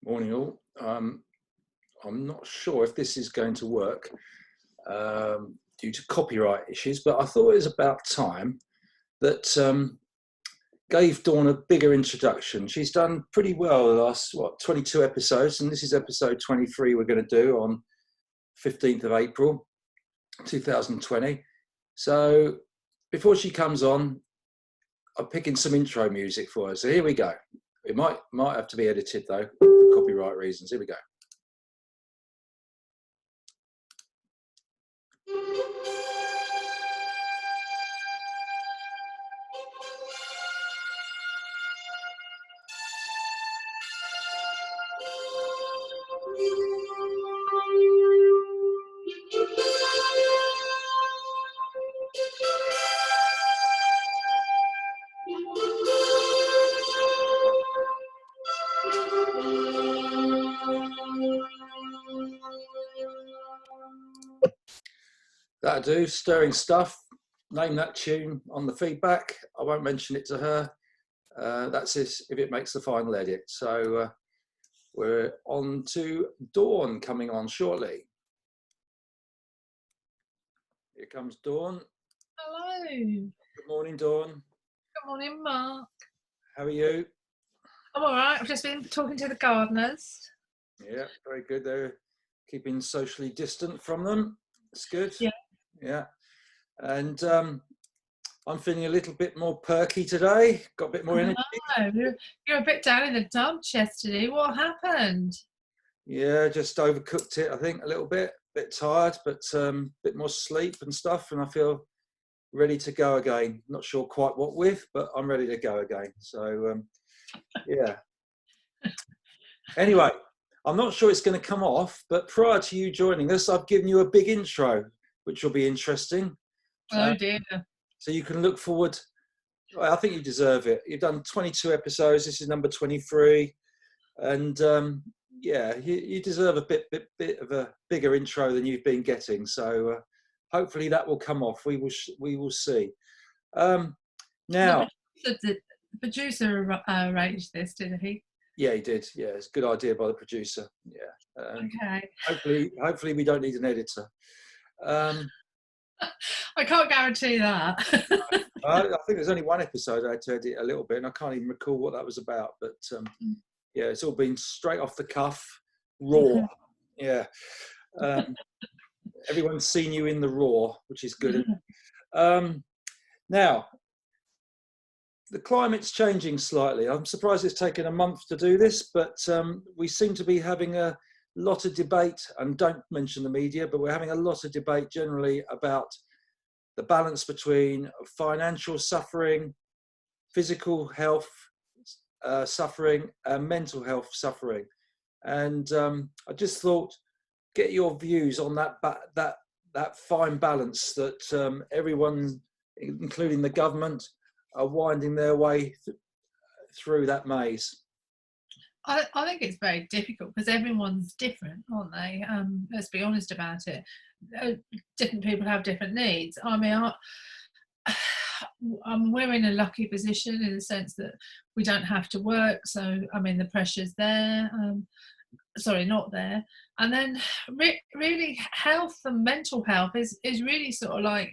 Morning all. I'm not sure if this is going to work due to copyright issues, but I thought it was about time that gave Dawn a bigger introduction. She's done pretty well the last, 22 episodes, and this is episode 23 we're going to do on 15th of April 2020. So before she comes on, I'm picking some intro music for her. So here we go. It might have to be edited though for copyright reasons. Here we go. That'll do. Stirring stuff. Name that tune on the feedback. I won't mention it to her. That's if it makes the final edit. So we're on to Dawn coming on shortly. Here comes Dawn. Hello. Good morning, Dawn. Good morning, Mark. How are you? I'm all right. I've just been talking to the gardeners. Yeah, very good. They're keeping socially distant from them. It's good. Yeah. Yeah. And I'm feeling a little bit more perky today. Got a bit more energy. No, you're a bit down in the dumps yesterday. What happened? Yeah, just overcooked it, I think, a little bit. Bit tired, but a bit more sleep and stuff. And I feel ready to go again. Not sure quite what with, but I'm ready to go again. So, yeah. Anyway, I'm not sure it's going to come off, but prior to you joining us, I've given you a big intro, which will be interesting. Oh dear. So you can look forward. I think you deserve it. You've done 22 episodes. This is number 23. And yeah, you deserve a bit of a bigger intro than you've been getting. So hopefully that will come off. We will see. Now, The producer arranged this, didn't he? yeah, he did. Yeah, it's a good idea by the producer. Yeah. Okay. Hopefully we don't need an editor. I can't guarantee that. I think there's only one episode I had to edit a little bit, and I can't even recall what that was about. But yeah, it's all been straight off the cuff, raw. Yeah. Everyone's seen you in the raw, which is good. Now, the climate's changing slightly. I'm surprised it's taken a month to do this, but we seem to be having a lot of debate, and don't mention the media, but we're having a lot of debate generally about the balance between financial suffering, physical health suffering, and mental health suffering. And I just thought, get your views on that fine balance that everyone, including the government, are winding their way through that maze. I think it's very difficult because everyone's different, aren't they? Let's be honest about it. Different people have different needs. I mean, we're in a lucky position in the sense that we don't have to work. So, I mean, the pressure's there. Sorry, not there. And then really health and mental health is really sort of like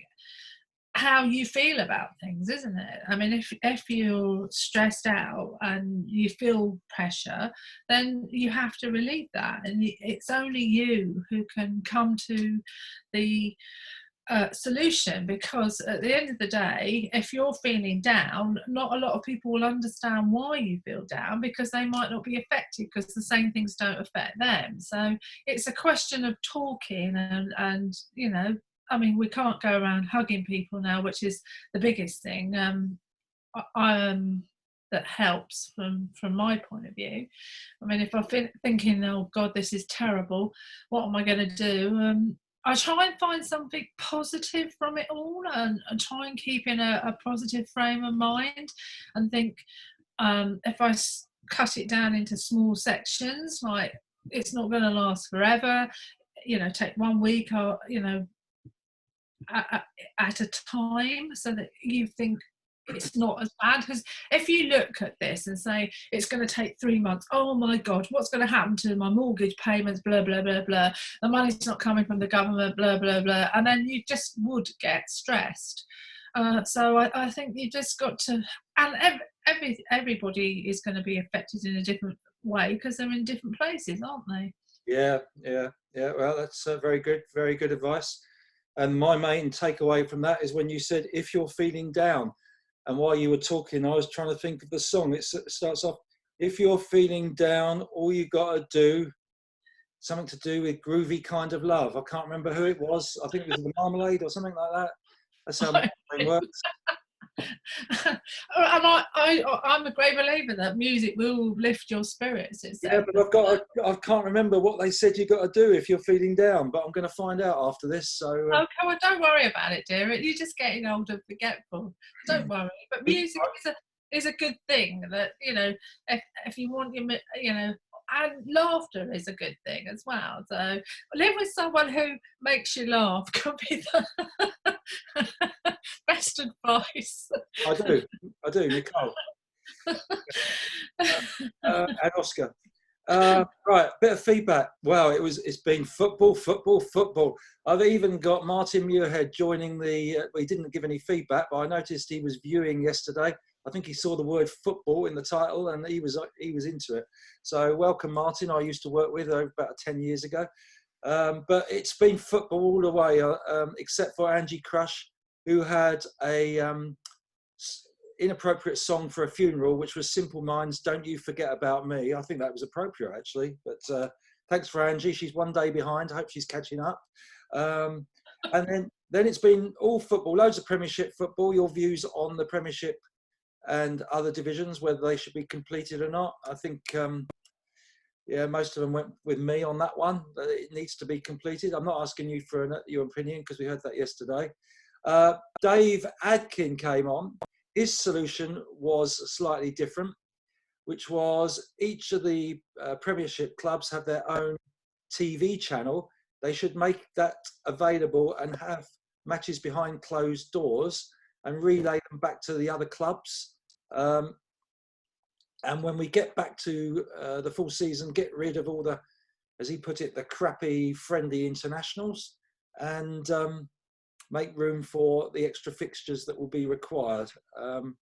how you feel about things, isn't it? I mean, if you're stressed out and you feel pressure, then you have to relieve that, and it's only you who can come to the solution, because at the end of the day, if you're feeling down, not a lot of people will understand why you feel down, because they might not be affected, because the same things don't affect them. So it's a question of talking and you know, I mean, we can't go around hugging people now, which is the biggest thing that helps from my point of view. I mean, if I'm thinking, oh God, this is terrible, what am I going to do? I try and find something positive from it all, and try and keep in a positive frame of mind, and think if I cut it down into small sections, like it's not going to last forever, you know, take 1 week or, you know, at a time, so that you think, it's not as bad. Because if you look at this and say it's going to take 3 months, oh my God, what's going to happen to my mortgage payments, blah blah blah blah, the money's not coming from the government, blah blah blah, and then you just would get stressed. So I think you just got to, and everybody is going to be affected in a different way because they're in different places, aren't they? Yeah. Well, that's very good advice. And my main takeaway from that is when you said, if you're feeling down, and while you were talking, I was trying to think of the song. It starts off, if you're feeling down, all you got to do, something to do with groovy kind of love. I can't remember who it was. I think it was the Marmalade or something like that. That's how my brain works. And I'm a great believer that music will lift your spirits. Yeah, but I can't remember what they said you got to do if you're feeling down, but I'm going to find out after this. So okay, well, don't worry about it, dear. You're just getting old and forgetful. Don't worry. But music is a good thing. That, you know, if you want your, you know, and laughter is a good thing as well. So live with someone who makes you laugh could be the best advice. I do, Nicole. And Oscar. Right, bit of feedback. Wow, it's been football. I've even got Martin Muirhead joining the. He didn't give any feedback, but I noticed he was viewing yesterday. I think he saw the word football in the title, and he was into it. So welcome, Martin. I used to work with about 10 years ago, but it's been football all the way, except for Angie Crush, who had a inappropriate song for a funeral, which was Simple Minds, Don't You Forget About Me. I think that was appropriate, actually. But thanks for Angie. She's one day behind. I hope she's catching up. And then it's been all football, loads of Premiership football. Your views on the Premiership and other divisions, whether they should be completed or not. I think, most of them went with me on that one. It needs to be completed. I'm not asking you for your opinion because we heard that yesterday. Dave Adkin came on. His solution was slightly different, which was each of the Premiership clubs have their own TV channel. They should make that available and have matches behind closed doors and relay them back to the other clubs. And when we get back to the full season, get rid of all the, as he put it, the crappy friendly internationals, and make room for the extra fixtures that will be required. So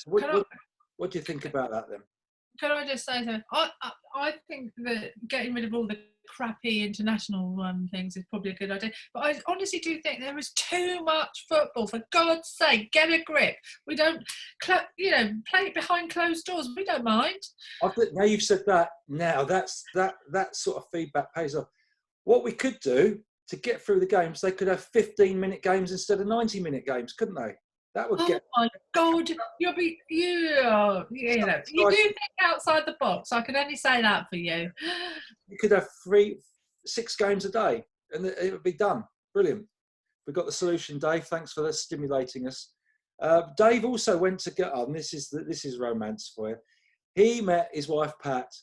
what do you think about that then? Can I just say something? I think that getting rid of all the crappy international things is probably a good idea. But I honestly do think there is too much football. For God's sake, get a grip. We don't, play it behind closed doors. We don't mind. I think now you've said that. Now that sort of feedback pays off. What we could do to get through the games, they could have 15-minute games instead of 90-minute games, couldn't they? That would get. Oh my God, you do think outside the box. I can only say that for you. You could have 6 games a day, and it would be done. Brilliant. We've got the solution, Dave. Thanks for stimulating us. Dave also went to get on. This is romance for you. He met his wife Pat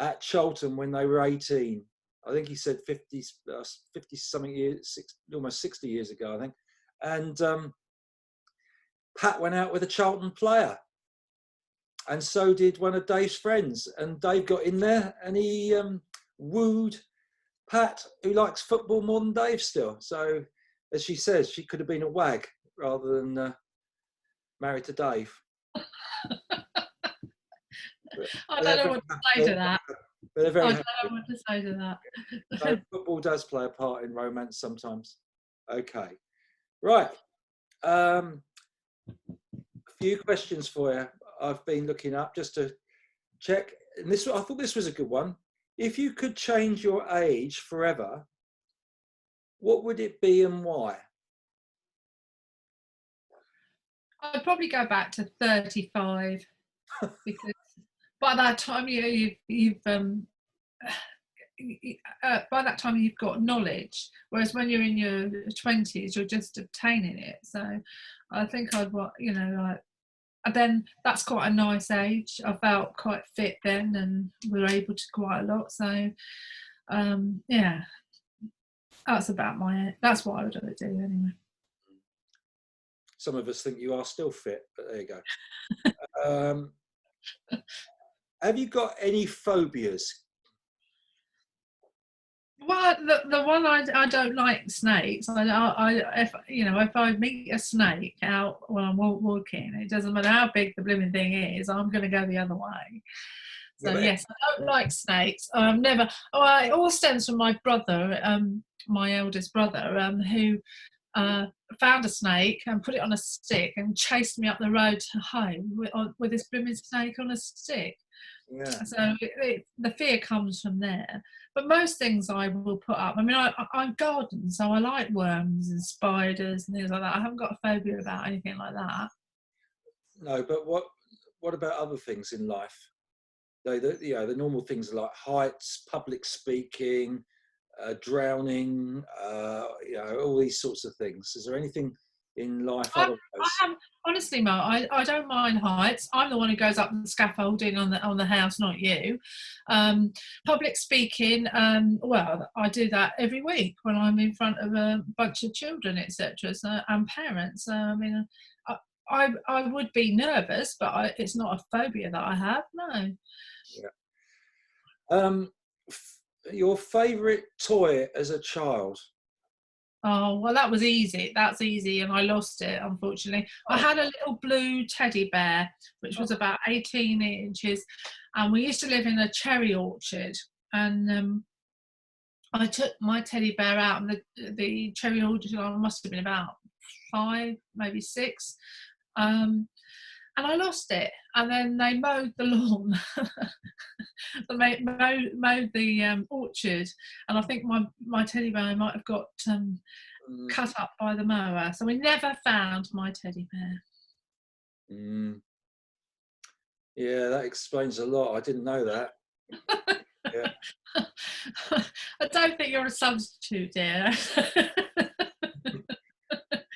at Charlton when they were 18. I think he said 50 something years, almost 60 years ago, I think. And Pat went out with a Charlton player, and so did one of Dave's friends. And Dave got in there and he wooed Pat, who likes football more than Dave still. So, as she says, she could have been a wag rather than married to Dave. I don't know what to say to that. I don't know what to say to that. So football does play a part in romance sometimes. Okay, right. A few questions for you. I've been looking up just to check. And I thought this was a good one. If you could change your age forever, what would it be and why? I'd probably go back to 35 because by that time by that time you've got knowledge, whereas when you're in your 20s you're just obtaining it. So I think I'd and then that's quite a nice age. I felt quite fit then and we were able to quite a lot. So that's what I would do anyway. some of us think you are still fit, but there you go. Have you got any phobias? Well, the one I don't like snakes. If I meet a snake out when I'm walking, it doesn't matter how big the blooming thing is, I'm going to go the other way. Yeah, So yes, I don't like snakes. Never. Oh, it all stems from my brother, my eldest brother, who found a snake and put it on a stick and chased me up the road to home with this blooming snake on a stick. yeah. So the fear comes from there. But most things I will put up. I mean, I garden, so I like worms and spiders and things like that. I haven't got a phobia about anything like that. No, but what about other things in life? The normal things like heights, public speaking, drowning, all these sorts of things. Is there anything in life otherwise? Honestly, Mark, I don't mind heights. I'm the one who goes up the scaffolding on the house, not you. Public speaking, well, I do that every week when I'm in front of a bunch of children, etc. And parents. I mean, I would be nervous, but it's not a phobia that I have. No. Yeah. Your favourite toy as a child? Oh, well, that was easy. That's easy, and I lost it, unfortunately. I had a little blue teddy bear, which was about 18 inches, and we used to live in a cherry orchard, and I took my teddy bear out, and the cherry orchard, I must have been about 5, maybe 6, and I lost it. And then they mowed the lawn. They mowed the orchard, and I think my teddy bear might have got cut up by the mower. So we never found my teddy bear. Yeah, that explains a lot. I didn't know that. Yeah. I don't think you're a substitute, dear.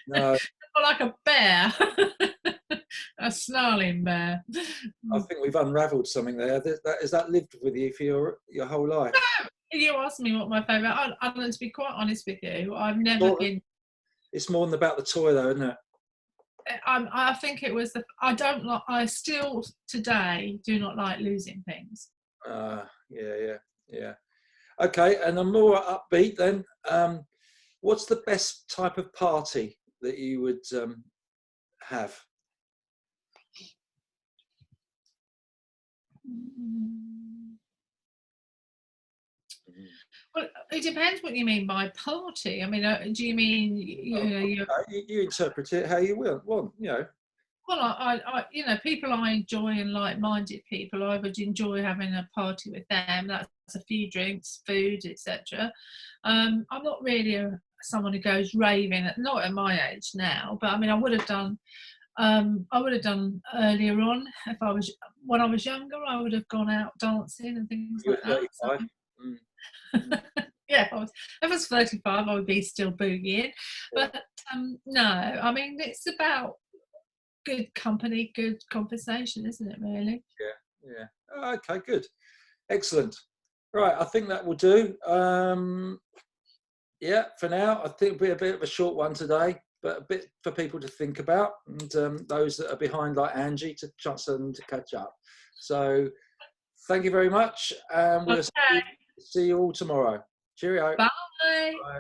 No. Like a bear. A snarling bear. I think we've unravelled something there. Has that lived with you for your whole life? You asked me what my favourite. I'm to be quite honest with you. I've never been. It's more than about the toy, though, isn't it? I think it was I don't like. I still today do not like losing things. Yeah. Okay, and I'm more upbeat then. What's the best type of party that you would have? Well, it depends what you mean by party. I mean, do you mean you interpret it how you want? Well, Well, I people I enjoy and like-minded people, I would enjoy having a party with them. That's a few drinks, food, etc. I'm not really someone who goes raving, not at my age now, but I mean, I would have done earlier on when I was younger. I would have gone out dancing and things like that. So, yeah, if I was 35, I would be still boogieing. But no, I mean, it's about good company, good conversation, isn't it, really? Yeah. Okay, good. Excellent. Right, I think that will do. Yeah, for now, I think it'll be a bit of a short one today, but a bit for people to think about, and those that are behind, like Angie, to chance them to catch up. So thank you very much, and we'll see you all tomorrow. Cheerio. Bye. Bye.